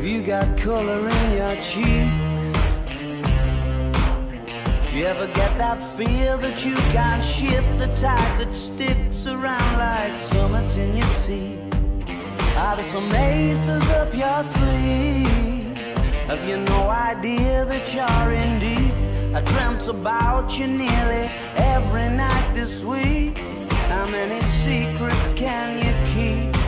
Have you got color in your cheeks? Do you ever get that feel that you can't shift, the tide that sticks around like summits in your teeth? Are there some aces up your sleeve? Have you no idea that you're in deep? I dreamt about you nearly every night this week. How many secrets can you keep?